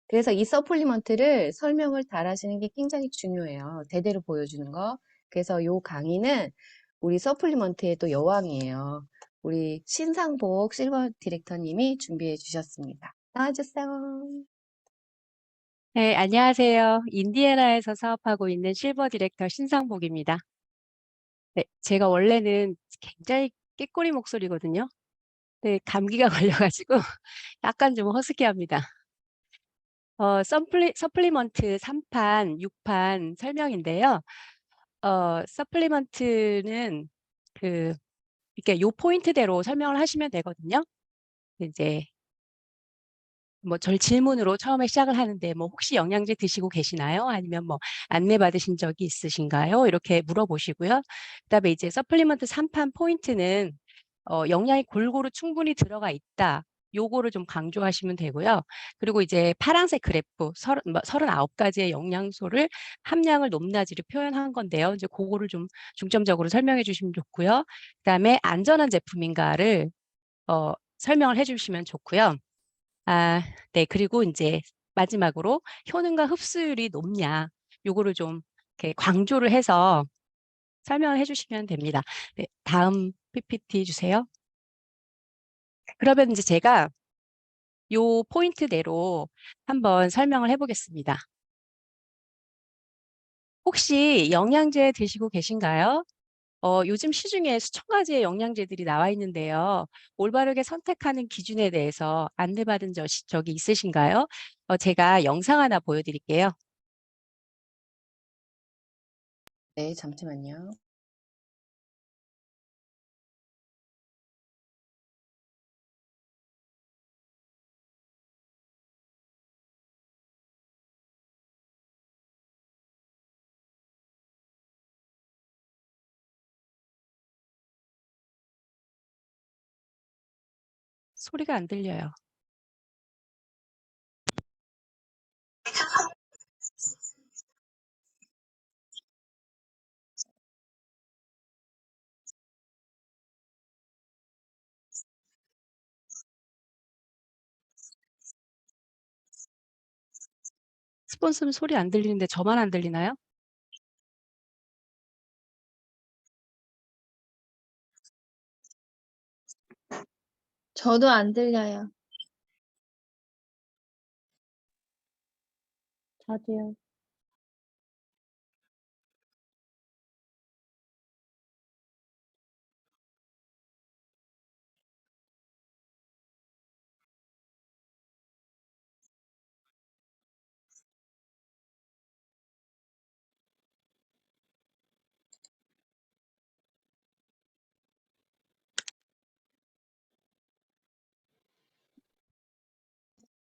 그래서 이 서플리먼트를 설명을 잘 하시는 게 굉장히 중요해요. 대대로 보여주는 거. 그래서 요 강의는 우리 서플리먼트의 또 여왕이에요. 우리 신상복 실버 디렉터님이 준비해 주셨습니다. 나와주세요. 네, 안녕하세요. 인디애나에서 사업하고 있는 실버 디렉터 신상복입니다. 네, 제가 원래는 굉장히 꾀꼬리 목소리거든요. 네, 감기가 걸려가지고 약간 좀 허스키합니다. 서플리먼트 3판, 6판 설명인데요. 서플리먼트는 이렇게 요 포인트대로 설명을 하시면 되거든요. 이제 뭐 절 질문으로 처음에 시작을 하는데 뭐 혹시 영양제 드시고 계시나요? 아니면 뭐 안내 받으신 적이 있으신가요? 이렇게 물어보시고요. 그다음에 이제 서플리먼트 3판 포인트는 영양이 골고루 충분히 들어가 있다. 요거를 좀 강조하시면 되고요. 그리고 이제 파란색 그래프 39가지의 영양소를 함량을 높낮이를 표현한 건데요. 이제 그거를 좀 중점적으로 설명해 주시면 좋고요. 그다음에 안전한 제품인가를 설명을 해 주시면 좋고요. 네. 그리고 이제 마지막으로 효능과 흡수율이 높냐, 요거를 좀 이렇게 강조를 해서 설명을 해주시면 됩니다. 네, 다음 PPT 주세요. 그러면 이제 제가 요 포인트대로 한번 설명을 해보겠습니다. 혹시 영양제 드시고 계신가요? 요즘 시중에 수천 가지의 영양제들이 나와 있는데요. 올바르게 선택하는 기준에 대해서 안내받은 적이 있으신가요? 제가 영상 하나 보여드릴게요. 네, 잠시만요. 소리가 안 들려요. 스폰서는 소리 안 들리는데 저만 안 들리나요? 저도 안 들려요. 저도요.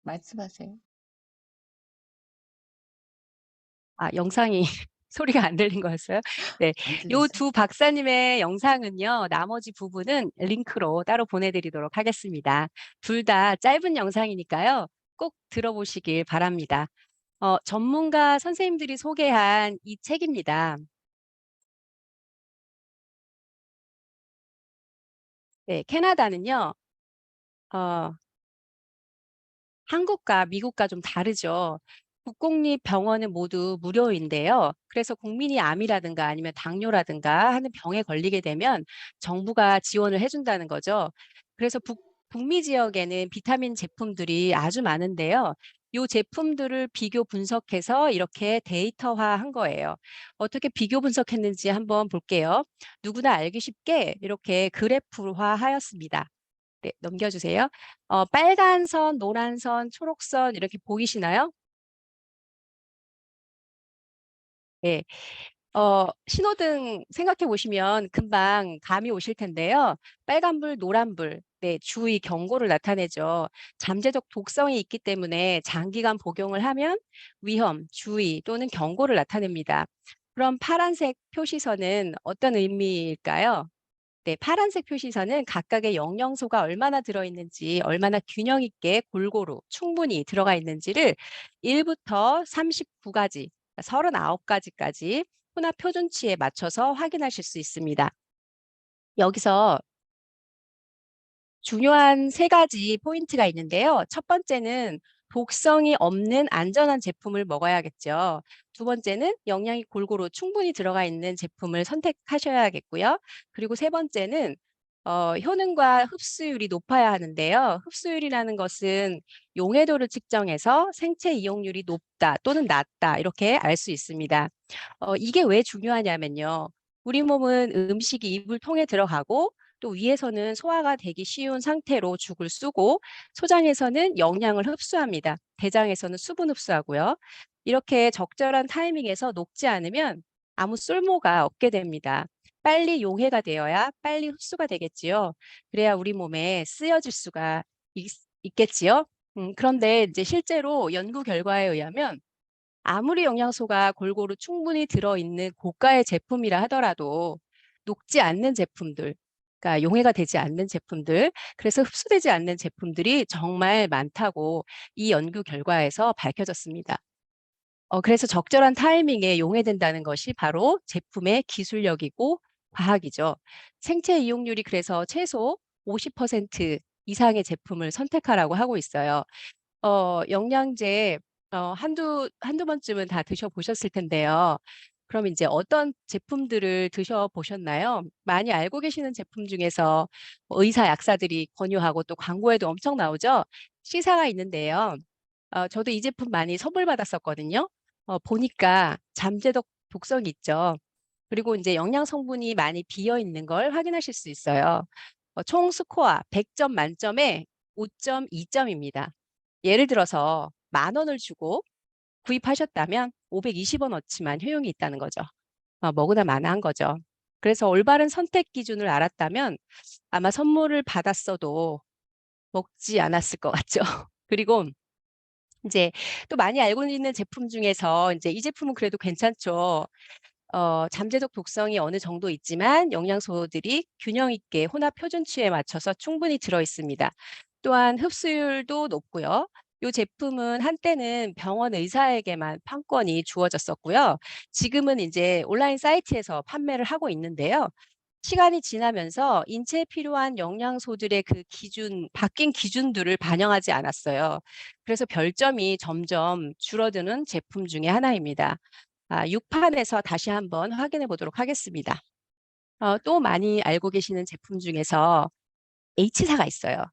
말씀하세요. 영상이 소리가 안 들린 거였어요. 네, 안 요 들렸어요? 두 박사님의 영상은요, 나머지 부분은 링크로 따로 보내드리도록 하겠습니다. 둘 다 짧은 영상이니까요, 꼭 들어보시길 바랍니다. 전문가 선생님들이 소개한 이 책입니다. 네, 캐나다는요, 어, 한국과 미국과 좀 다르죠. 국공립병원은 모두 무료인데요. 그래서 국민이 암이라든가 아니면 당뇨라든가 하는 병에 걸리게 되면 정부가 지원을 해준다는 거죠. 그래서 북미 지역에는 비타민 제품들이 아주 많은데요. 이 제품들을 비교 분석해서 이렇게 데이터화한 거예요. 어떻게 비교 분석했는지 한번 볼게요. 누구나 알기 쉽게 이렇게 그래프화하였습니다. 네, 넘겨주세요. 빨간 선, 노란 선, 초록 선 이렇게 보이시나요? 네. 신호등 생각해 보시면 금방 감이 오실 텐데요. 빨간불, 노란불, 네, 주의 경고를 나타내죠. 잠재적 독성이 있기 때문에 장기간 복용을 하면 위험, 주의 또는 경고를 나타냅니다. 그럼 파란색 표시선은 어떤 의미일까요? 네, 파란색 표시선은 각각의 영양소가 얼마나 들어있는지, 얼마나 균형 있게 골고루 충분히 들어가 있는지를 1부터 39가지, 39가지까지 혼합 표준치에 맞춰서 확인하실 수 있습니다. 여기서 중요한 세 가지 포인트가 있는데요. 첫 번째는 독성이 없는 안전한 제품을 먹어야겠죠. 두 번째는 영양이 골고루 충분히 들어가 있는 제품을 선택하셔야겠고요. 그리고 세 번째는 효능과 흡수율이 높아야 하는데요. 흡수율이라는 것은 용해도를 측정해서 생체 이용률이 높다 또는 낮다 이렇게 알 수 있습니다. 이게 왜 중요하냐면요. 우리 몸은 음식이 입을 통해 들어가고 또 위에서는 소화가 되기 쉬운 상태로 죽을 쓰고 소장에서는 영양을 흡수합니다. 대장에서는 수분 흡수하고요. 이렇게 적절한 타이밍에서 녹지 않으면 아무 쓸모가 없게 됩니다. 빨리 용해가 되어야 빨리 흡수가 되겠지요. 그래야 우리 몸에 쓰여질 수가 있겠지요. 그런데 이제 실제로 연구 결과에 의하면 아무리 영양소가 골고루 충분히 들어있는 고가의 제품이라 하더라도 녹지 않는 제품들, 그러니까 용해가 되지 않는 제품들, 그래서 흡수되지 않는 제품들이 정말 많다고 이 연구 결과에서 밝혀졌습니다. 그래서 적절한 타이밍에 용해된다는 것이 바로 제품의 기술력이고 과학이죠. 생체 이용률이 그래서 최소 50% 이상의 제품을 선택하라고 하고 있어요. 영양제 한두 번쯤은 다 드셔보셨을 텐데요. 그럼 이제 어떤 제품들을 드셔보셨나요? 많이 알고 계시는 제품 중에서 뭐 의사, 약사들이 권유하고 또 광고에도 엄청 나오죠? 시사가 있는데요. 저도 이 제품 많이 선물 받았었거든요. 보니까 잠재적 독성이 있죠. 그리고 이제 영양 성분이 많이 비어 있는 걸 확인하실 수 있어요. 총 스코어 100점 만점에 5.2점입니다. 예를 들어서 10,000원을 주고 구입하셨다면 520원어치만 효용이 있다는 거죠. 먹으나 마나한 거죠. 그래서 올바른 선택 기준을 알았다면 아마 선물을 받았어도 먹지 않았을 것 같죠. 그리고 이제 또 많이 알고 있는 제품 중에서 이제 이 제품은 그래도 괜찮죠. 잠재적 독성이 어느 정도 있지만 영양소들이 균형 있게 혼합 표준치에 맞춰서 충분히 들어 있습니다. 또한 흡수율도 높고요. 이 제품은 한때는 병원 의사에게만 판권이 주어졌었고요. 지금은 이제 온라인 사이트에서 판매를 하고 있는데요. 시간이 지나면서 인체에 필요한 영양소들의 그 기준, 바뀐 기준들을 반영하지 않았어요. 그래서 별점이 점점 줄어드는 제품 중에 하나입니다. 6판에서 다시 한번 확인해 보도록 하겠습니다. 또 많이 알고 계시는 제품 중에서 H사가 있어요.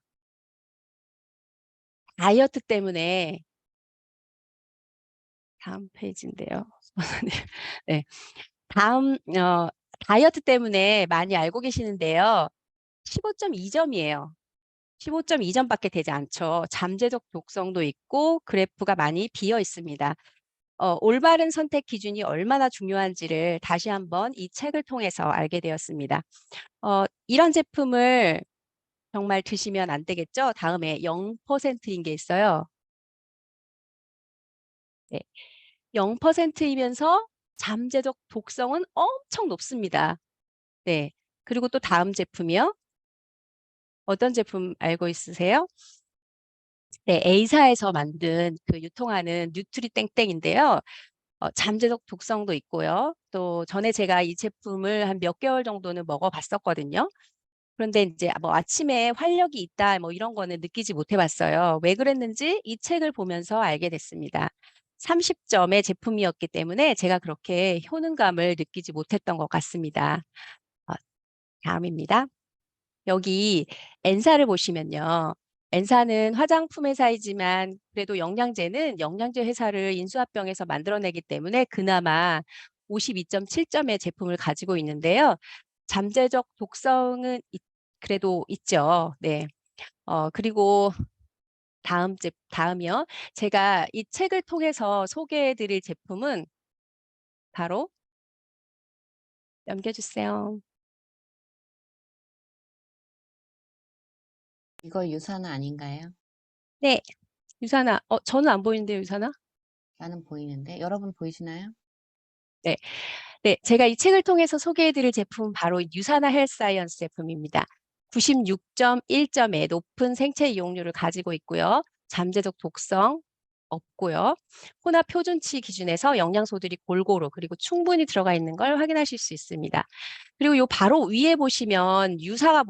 다이어트 때문에 다음 페이지인데요. 네. 다음 다이어트 때문에 많이 알고 계시는데요. 15.2점이에요. 15.2점밖에 되지 않죠. 잠재적 독성도 있고 그래프가 많이 비어 있습니다. 올바른 선택 기준이 얼마나 중요한지를 다시 한번 이 책을 통해서 알게 되었습니다. 이런 제품을 정말 드시면 안 되겠죠? 다음에 0%인 게 있어요. 네. 0%이면서 잠재적 독성은 엄청 높습니다. 네. 그리고 또 다음 제품이요. 어떤 제품 알고 있으세요? 네, A사에서 만든 그 유통하는 뉴트리 땡땡인데요. 잠재적 독성도 있고요. 또 전에 제가 이 제품을 한 몇 개월 정도는 먹어봤었거든요. 그런데 이제 뭐 아침에 활력이 있다 뭐 이런 거는 느끼지 못해 봤어요. 왜 그랬는지 이 책을 보면서 알게 됐습니다. 30점의 제품이었기 때문에 제가 그렇게 효능감을 느끼지 못했던 것 같습니다. 어, 다음입니다. 여기 N사를 보시면요. N사는 화장품 회사이지만 그래도 영양제는 영양제 회사를 인수합병해서 만들어내기 때문에 그나마 52.7점의 제품을 가지고 있는데요. 잠재적 독성은 그래도 있죠. 네. 그리고 다음이요. 제가 이 책을 통해서 소개해 드릴 제품은 바로 넘겨주세요. 이거 유산화 아닌가요? 네. 유산아. 저는 안 보이는데요, 유산아? 나는 보이는데 여러분 보이시나요? 네. 네, 제가 이 책을 통해서 소개해 드릴 제품은 바로 유산화 헬스사이언스 제품입니다. 96.1점의 높은 생체 이용률을 가지고 있고요. 잠재적 독성 없고요. 혼합 표준치 기준에서 영양소들이 골고루 그리고 충분히 들어가 있는 걸 확인하실 수 있습니다. 그리고 요 바로 위에 보시면 유사가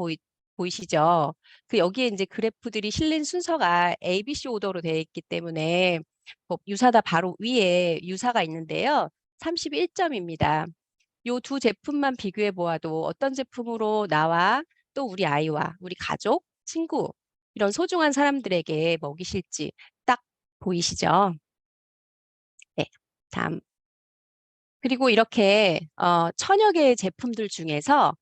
보이시죠? 여기에 이제 그래프들이 실린 순서가 ABC 오더로 되어 있기 때문에 유사다 바로 위에 유사가 있는데요. 31점입니다. 요 두 제품만 비교해 보아도 어떤 제품으로 나와 또 우리 아이와 우리 가족, 친구 이런 소중한 사람들에게 먹이실지 딱 보이시죠? 네. 다음. 그리고 이렇게 1000여 개의 제품들 중에서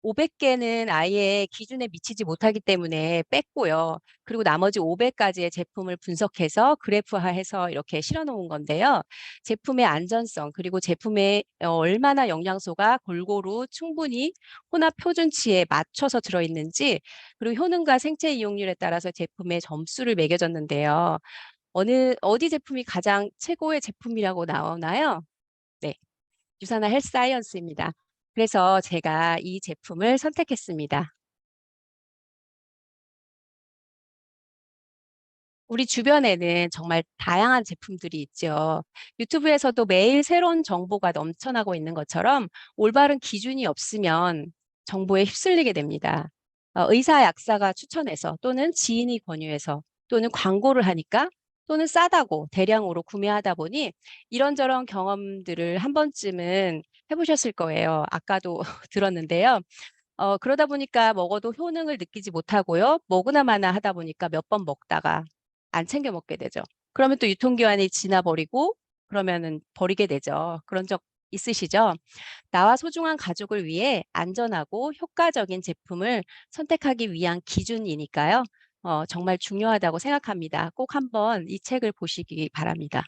500개는 아예 기준에 미치지 못하기 때문에 뺐고요. 그리고 나머지 500가지의 제품을 분석해서 그래프화해서 이렇게 실어 놓은 건데요. 제품의 안전성 그리고 제품에 얼마나 영양소가 골고루 충분히 혼합 표준치에 맞춰서 들어있는지 그리고 효능과 생체 이용률에 따라서 제품의 점수를 매겨졌는데요. 어디 제품이 가장 최고의 제품이라고 나오나요? 네. 유산화 헬스 사이언스입니다. 그래서 제가 이 제품을 선택했습니다. 우리 주변에는 정말 다양한 제품들이 있죠. 유튜브에서도 매일 새로운 정보가 넘쳐나고 있는 것처럼 올바른 기준이 없으면 정보에 휩쓸리게 됩니다. 의사 약사가 추천해서 또는 지인이 권유해서 또는 광고를 하니까 또는 싸다고 대량으로 구매하다 보니 이런저런 경험들을 한 번쯤은 해보셨을 거예요. 아까도 들었는데요. 그러다 보니까 먹어도 효능을 느끼지 못하고요. 먹으나 마나 하다 보니까 몇 번 먹다가 안 챙겨 먹게 되죠. 그러면 또 유통기한이 지나버리고 그러면은 버리게 되죠. 그런 적 있으시죠? 나와 소중한 가족을 위해 안전하고 효과적인 제품을 선택하기 위한 기준이니까요. 정말 중요하다고 생각합니다. 꼭 한번 이 책을 보시기 바랍니다.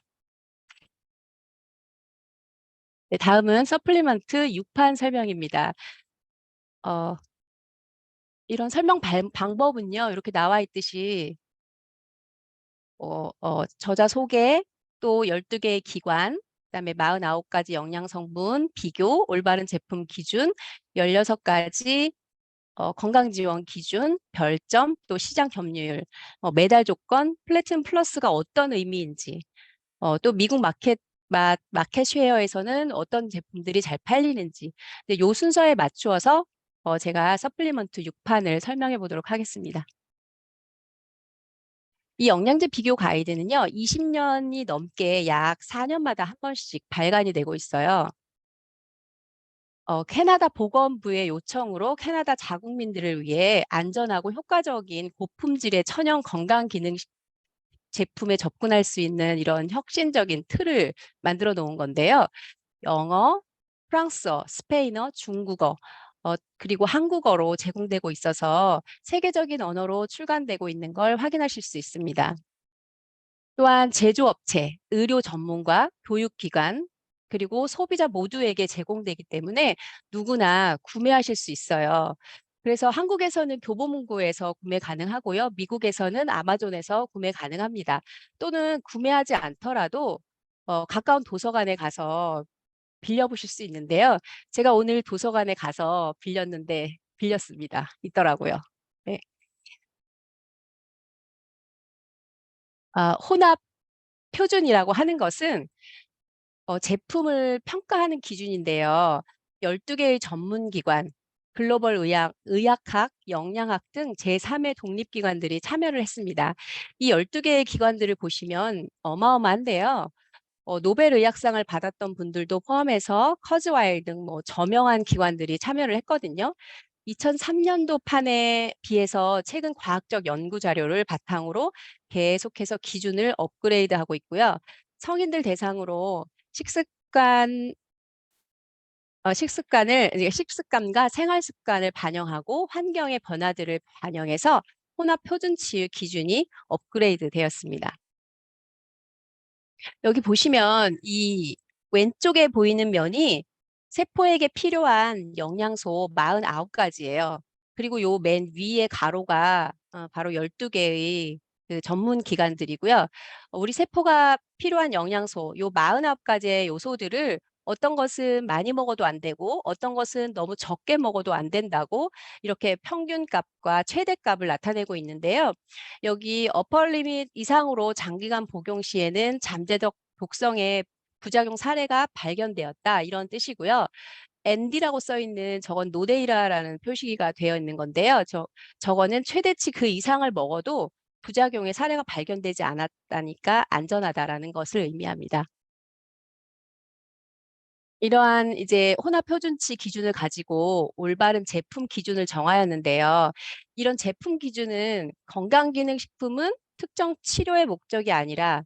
네, 다음은 서플리먼트 6판 설명입니다. 이런 설명 방법은요, 이렇게 나와 있듯이 저자 소개, 또 12개의 기관, 그다음에 49가지 영양 성분, 비교, 올바른 제품 기준, 16가지 건강 지원 기준, 별점, 또 시장 점유율, 매달 조건, 플래티넘 플러스가 어떤 의미인지, 또 미국 마켓 쉐어에서는 어떤 제품들이 잘 팔리는지, 근데 요 순서에 맞추어서 제가 서플리먼트 6판을 설명해 보도록 하겠습니다. 이 영양제 비교 가이드는요, 20년이 넘게 약 4년마다 한 번씩 발간이 되고 있어요. 캐나다 보건부의 요청으로 캐나다 자국민들을 위해 안전하고 효과적인 고품질의 천연 건강 기능 제품에 접근할 수 있는 이런 혁신적인 틀을 만들어 놓은 건데요. 영어, 프랑스어, 스페인어, 중국어, 그리고 한국어로 제공되고 있어서 세계적인 언어로 출간되고 있는 걸 확인하실 수 있습니다. 또한 제조업체, 의료 전문가, 교육기관, 그리고 소비자 모두에게 제공되기 때문에 누구나 구매하실 수 있어요. 그래서 한국에서는 교보문고에서 구매 가능하고요. 미국에서는 아마존에서 구매 가능합니다. 또는 구매하지 않더라도 가까운 도서관에 가서 빌려보실 수 있는데요. 제가 오늘 도서관에 가서 빌렸습니다. 있더라고요. 네. 혼합 표준이라고 하는 것은 제품을 평가하는 기준인데요. 12개의 전문기관, 글로벌 의학학, 영양학 등 제3의 독립기관들이 참여를 했습니다. 이 12개의 기관들을 보시면 어마어마한데요. 노벨 의학상을 받았던 분들도 포함해서 커즈와일 등 저명한 기관들이 참여를 했거든요. 2003년도 판에 비해서 최근 과학적 연구 자료를 바탕으로 계속해서 기준을 업그레이드하고 있고요. 성인들 대상으로 식습관과 생활 습관을 반영하고 환경의 변화들을 반영해서 혼합 표준치 기준이 업그레이드 되었습니다. 여기 보시면 이 왼쪽에 보이는 면이 세포에게 필요한 영양소 49가지예요. 그리고 요 맨 위에 가로가 바로 12개의 그 전문 기관들이고요. 우리 세포가 필요한 영양소 요 49가지의 요소들을 어떤 것은 많이 먹어도 안 되고 어떤 것은 너무 적게 먹어도 안 된다고 이렇게 평균값과 최대값을 나타내고 있는데요. 여기 어퍼 리밋 이상으로 장기간 복용 시에는 잠재적 독성의 부작용 사례가 발견되었다 이런 뜻이고요. ND라고 써 있는 저건 노데이라라는 표시가 되어 있는 건데요. 저거는 최대치 그 이상을 먹어도 부작용의 사례가 발견되지 않았다니까 안전하다라는 것을 의미합니다. 이러한 이제 혼합 표준치 기준을 가지고 올바른 제품 기준을 정하였는데요. 이런 제품 기준은 건강기능식품은 특정 치료의 목적이 아니라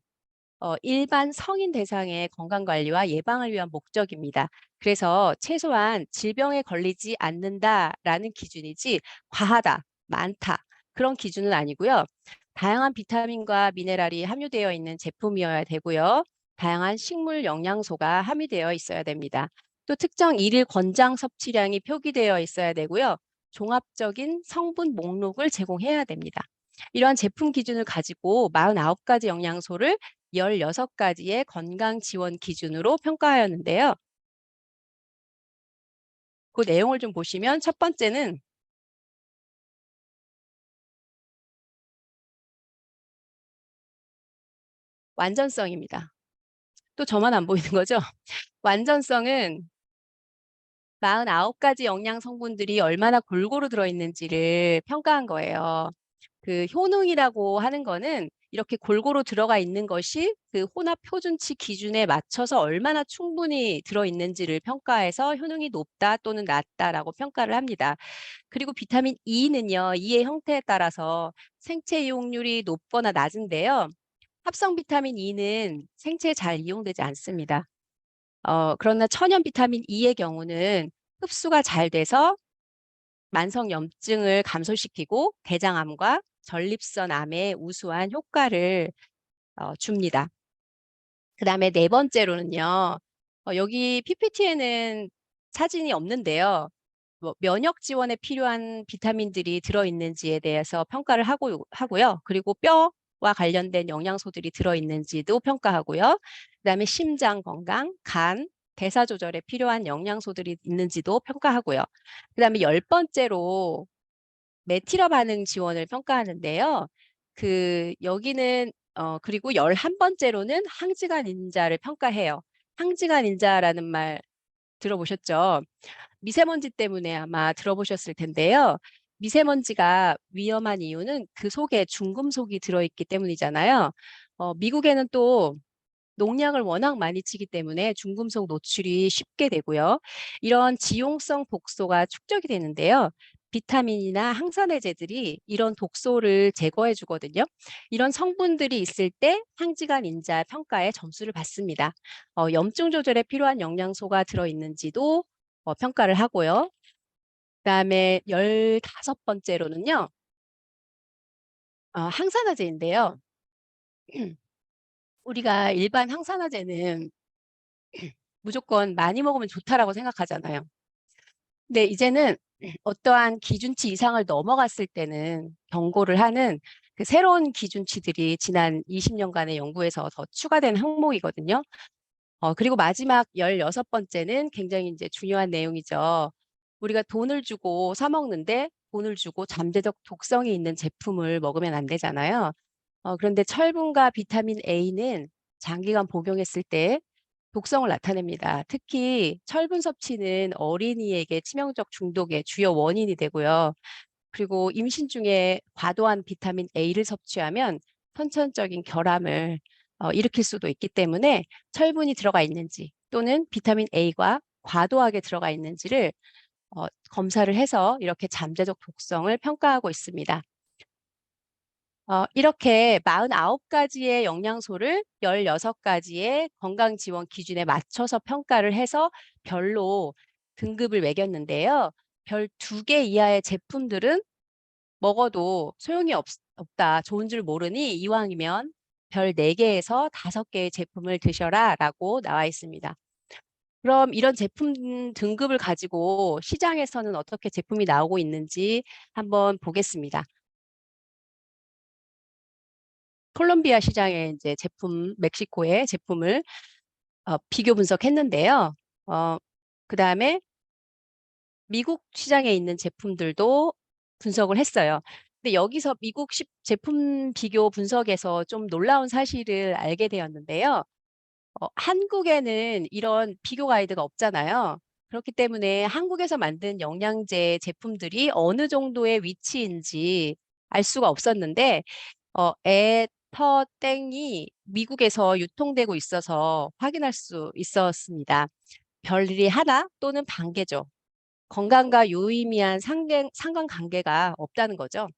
일반 성인 대상의 건강관리와 예방을 위한 목적입니다. 그래서 최소한 질병에 걸리지 않는다라는 기준이지 과하다, 많다 그런 기준은 아니고요. 다양한 비타민과 미네랄이 함유되어 있는 제품이어야 되고요. 다양한 식물 영양소가 함유되어 있어야 됩니다. 또 특정 일일 권장 섭취량이 표기되어 있어야 되고요. 종합적인 성분 목록을 제공해야 됩니다. 이러한 제품 기준을 가지고 49가지 영양소를 16가지의 건강 지원 기준으로 평가하였는데요. 그 내용을 좀 보시면 첫 번째는 완전성입니다. 또 저만 안 보이는 거죠? 완전성은 49가지 영양 성분들이 얼마나 골고루 들어있는지를 평가한 거예요. 그 효능이라고 하는 거는 이렇게 골고루 들어가 있는 것이 그 혼합 표준치 기준에 맞춰서 얼마나 충분히 들어있는지를 평가해서 효능이 높다 또는 낮다라고 평가를 합니다. 그리고 비타민 E는요, E의 형태에 따라서 생체 이용률이 높거나 낮은데요. 합성 비타민 E는 생체에 잘 이용되지 않습니다. 그러나 천연 비타민 E의 경우는 흡수가 잘 돼서 만성 염증을 감소시키고 대장암과 전립선 암에 우수한 효과를 줍니다. 그 다음에 네 번째로는요. 여기 PPT에는 사진이 없는데요. 면역 지원에 필요한 비타민들이 들어있는지에 대해서 평가를 하고요. 그리고 뼈와 관련된 영양소들이 들어있는지도 평가하고요. 그다음에 심장 건강, 간, 대사 조절에 필요한 영양소들이 있는지도 평가하고요. 그다음에 10번째로 메티러 반응 지원을 평가하는데요. 여기는 그리고 11번째로는 항지간 인자를 평가해요. 항지간 인자라는 말 들어보셨죠? 미세먼지 때문에 아마 들어보셨을 텐데요. 미세먼지가 위험한 이유는 그 속에 중금속이 들어있기 때문이잖아요. 미국에는 또 농약을 워낙 많이 치기 때문에 중금속 노출이 쉽게 되고요. 이런 지용성 독소가 축적이 되는데요. 비타민이나 항산화제들이 이런 독소를 제거해 주거든요. 이런 성분들이 있을 때 항지간 인자 평가에 점수를 받습니다. 염증 조절에 필요한 영양소가 들어있는지도 평가를 하고요. 그다음에 15번째로는요. 항산화제인데요. 우리가 일반 항산화제는 무조건 많이 먹으면 좋다라고 생각하잖아요. 근데 이제는 어떠한 기준치 이상을 넘어갔을 때는 경고를 하는 그 새로운 기준치들이 지난 20년간의 연구에서 더 추가된 항목이거든요. 그리고 마지막 16번째는 굉장히 이제 중요한 내용이죠. 우리가 돈을 주고 사 먹는데 돈을 주고 잠재적 독성이 있는 제품을 먹으면 안 되잖아요. 그런데 철분과 비타민 A는 장기간 복용했을 때 독성을 나타냅니다. 특히 철분 섭취는 어린이에게 치명적 중독의 주요 원인이 되고요. 그리고 임신 중에 과도한 비타민 A를 섭취하면 선천적인 결함을 일으킬 수도 있기 때문에 철분이 들어가 있는지 또는 비타민 A가 과도하게 들어가 있는지를 검사를 해서 이렇게 잠재적 독성을 평가하고 있습니다. 이렇게 49가지의 영양소를 16가지의 건강지원 기준에 맞춰서 평가를 해서 별로 등급을 매겼는데요. 별 2개 이하의 제품들은 먹어도 소용이 없다, 좋은 줄 모르니 이왕이면 별 4개에서 5개의 제품을 드셔라 라고 나와 있습니다. 그럼 이런 제품 등급을 가지고 시장에서는 어떻게 제품이 나오고 있는지 한번 보겠습니다. 콜롬비아 시장의 이제 멕시코의 제품을 비교 분석했는데요. 그다음에 미국 시장에 있는 제품들도 분석을 했어요. 근데 여기서 미국 제품 비교 분석에서 좀 놀라운 사실을 알게 되었는데요. 한국에는 이런 비교 가이드가 없잖아요. 그렇기 때문에 한국에서 만든 영양제 제품들이 어느 정도의 위치인지 알 수가 없었는데, 에터땡이 미국에서 유통되고 있어서 확인할 수 있었습니다. 별일이 하나 또는 반개죠. 건강과 유의미한 상관관계가 없다는 거죠.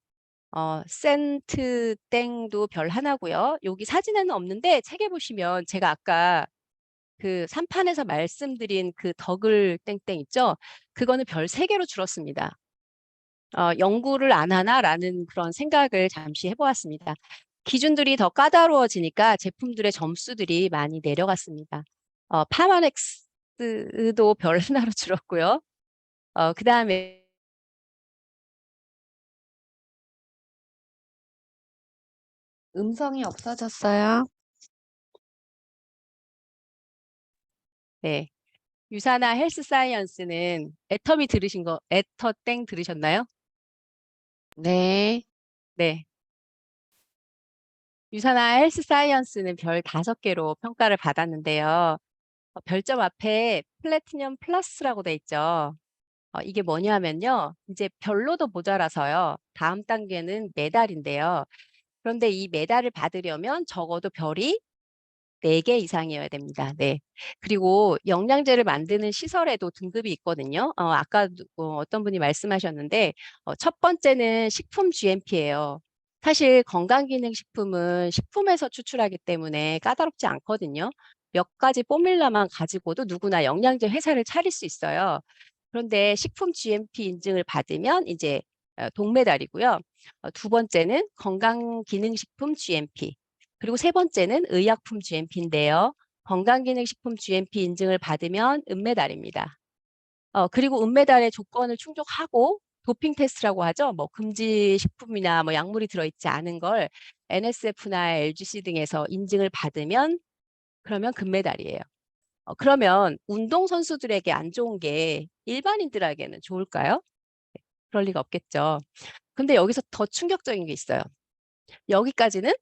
센트 땡도 별 하나고요. 여기 사진에는 없는데 책에 보시면 제가 아까 그 3판에서 말씀드린 그 더글 땡땡 있죠? 그거는 별 3개로 줄었습니다. 연구를 안 하나라는 그런 생각을 잠시 해보았습니다. 기준들이 더 까다로워지니까 제품들의 점수들이 많이 내려갔습니다. 파마넥스도 별 하나로 줄었고요. 그 다음에 음성이 없어졌어요. 네, 유사나 헬스 사이언스는 애터땡 들으셨나요? 네. 네. 유사나 헬스 사이언스는 별 5개로 평가를 받았는데요. 별점 앞에 플래티넘 플러스라고 돼 있죠. 이게 뭐냐면요. 이제 별로도 모자라서요. 다음 단계는 메달인데요. 그런데 이 메달을 받으려면 적어도 별이 4개 이상이어야 됩니다. 네. 그리고 영양제를 만드는 시설에도 등급이 있거든요. 아까 어떤 분이 말씀하셨는데, 첫 번째는 식품 GMP예요. 사실 건강기능식품은 식품에서 추출하기 때문에 까다롭지 않거든요. 몇 가지 포뮬라만 가지고도 누구나 영양제 회사를 차릴 수 있어요. 그런데 식품 GMP 인증을 받으면 이제 동메달이고요. 두 번째는 건강기능식품 GMP. 그리고 세 번째는 의약품 GMP인데요. 건강기능식품 GMP 인증을 받으면 은메달입니다. 그리고 은메달의 조건을 충족하고 도핑 테스트라고 하죠. 뭐 금지 식품이나 뭐 약물이 들어있지 않은 걸 NSF나 LGC 등에서 인증을 받으면 그러면 금메달이에요. 그러면 운동선수들에게 안 좋은 게 일반인들에게는 좋을까요? 그럴 리가 없겠죠. 근데 여기서 더 충격적인 게 있어요. 여기까지는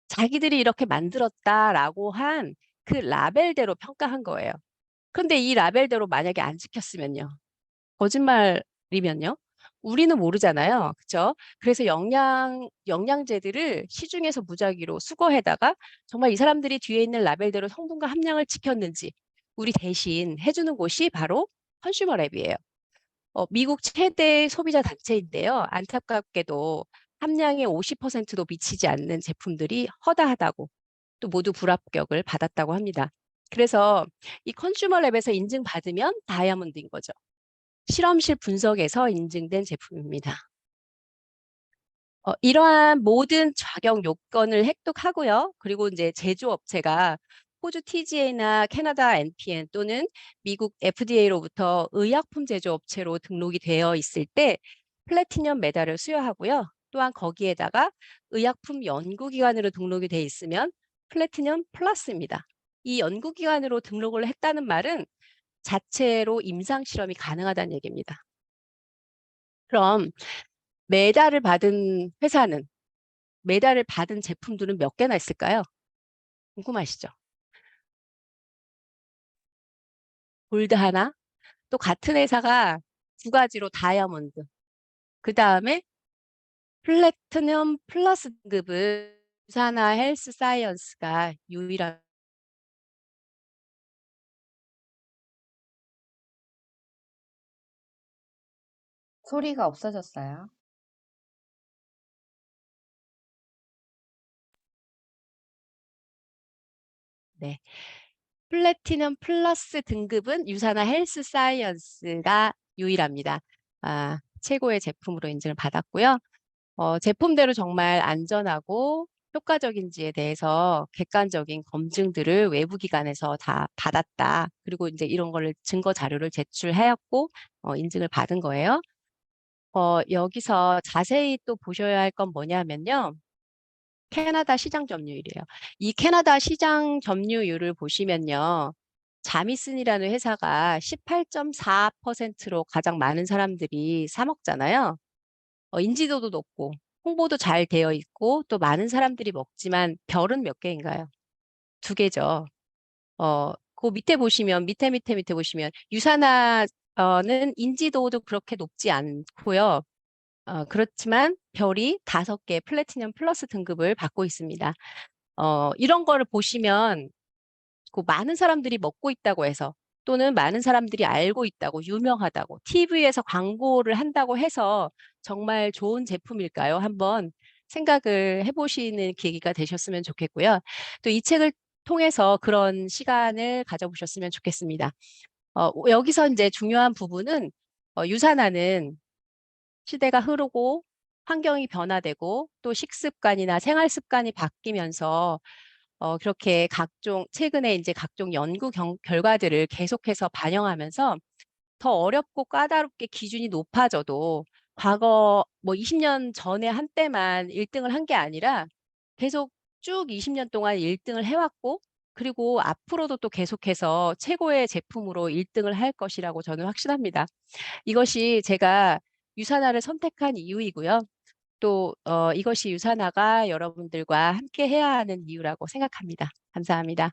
자기들이 이렇게 만들었다라고 한 그 라벨대로 평가한 거예요. 근데 이 라벨대로 만약에 안 지켰으면요. 거짓말이면요. 우리는 모르잖아요. 그렇죠? 그래서 영양제들을 시중에서 무작위로 수거해다가 정말 이 사람들이 뒤에 있는 라벨대로 성분과 함량을 지켰는지 우리 대신 해주는 곳이 바로 컨슈머랩이에요. 미국 최대 소비자 단체인데요. 안타깝게도 함량의 50%도 미치지 않는 제품들이 허다하다고 또 모두 불합격을 받았다고 합니다. 그래서 이 컨슈머랩에서 인증받으면 다이아몬드인 거죠. 실험실 분석에서 인증된 제품입니다. 이러한 모든 자격 요건을 획득하고요. 그리고 이제 제조업체가 호주 TGA나 캐나다 NPN 또는 미국 FDA로부터 의약품 제조업체로 등록이 되어 있을 때 플래티넘 메달을 수여하고요. 또한 거기에다가 의약품 연구기관으로 등록이 돼 있으면 플래티넘 플러스입니다. 이 연구기관으로 등록을 했다는 말은 자체로 임상실험이 가능하다는 얘기입니다. 그럼 메달을 받은 회사는 메달을 받은 제품들은 몇 개나 있을까요? 궁금하시죠? 골드 하나, 또 같은 회사가 2가지로 다이아몬드, 그 다음에 플래티넘 플러스 등급은 유사나 헬스 사이언스가 유일한 소리가 없어졌어요. 네. 플래티넘 플러스 등급은 유사나 헬스 사이언스가 유일합니다. 최고의 제품으로 인증을 받았고요. 제품대로 정말 안전하고 효과적인지에 대해서 객관적인 검증들을 외부 기관에서 다 받았다. 그리고 이제 이런 거를 증거 자료를 제출하였고 인증을 받은 거예요. 여기서 자세히 또 보셔야 할 건 뭐냐면요. 캐나다 시장 점유율이에요. 이 캐나다 시장 점유율을 보시면요. 자미슨이라는 회사가 18.4%로 가장 많은 사람들이 사 먹잖아요. 인지도도 높고 홍보도 잘 되어 있고 또 많은 사람들이 먹지만 별은 몇 개인가요? 2개죠. 그 밑에 보시면 밑에 보시면 유산화는 인지도도 그렇게 높지 않고요. 그렇지만 별이 5개 플래티넘 플러스 등급을 받고 있습니다. 이런 거를 보시면 그 많은 사람들이 먹고 있다고 해서 또는 많은 사람들이 알고 있다고 유명하다고 TV에서 광고를 한다고 해서 정말 좋은 제품일까요? 한번 생각을 해보시는 계기가 되셨으면 좋겠고요. 또 이 책을 통해서 그런 시간을 가져보셨으면 좋겠습니다. 여기서 이제 중요한 부분은 유산화는 시대가 흐르고 환경이 변화되고 또 식습관이나 생활 습관이 바뀌면서 그렇게 최근에 이제 각종 연구 결과들을 계속해서 반영하면서 더 어렵고 까다롭게 기준이 높아져도 과거 뭐 20년 전에 한때만 1등을 한 게 아니라 계속 쭉 20년 동안 1등을 해왔고 그리고 앞으로도 또 계속해서 최고의 제품으로 1등을 할 것이라고 저는 확신합니다. 이것이 제가 유산화를 선택한 이유이고요. 또 이것이 유산화가 여러분들과 함께 해야 하는 이유라고 생각합니다. 감사합니다.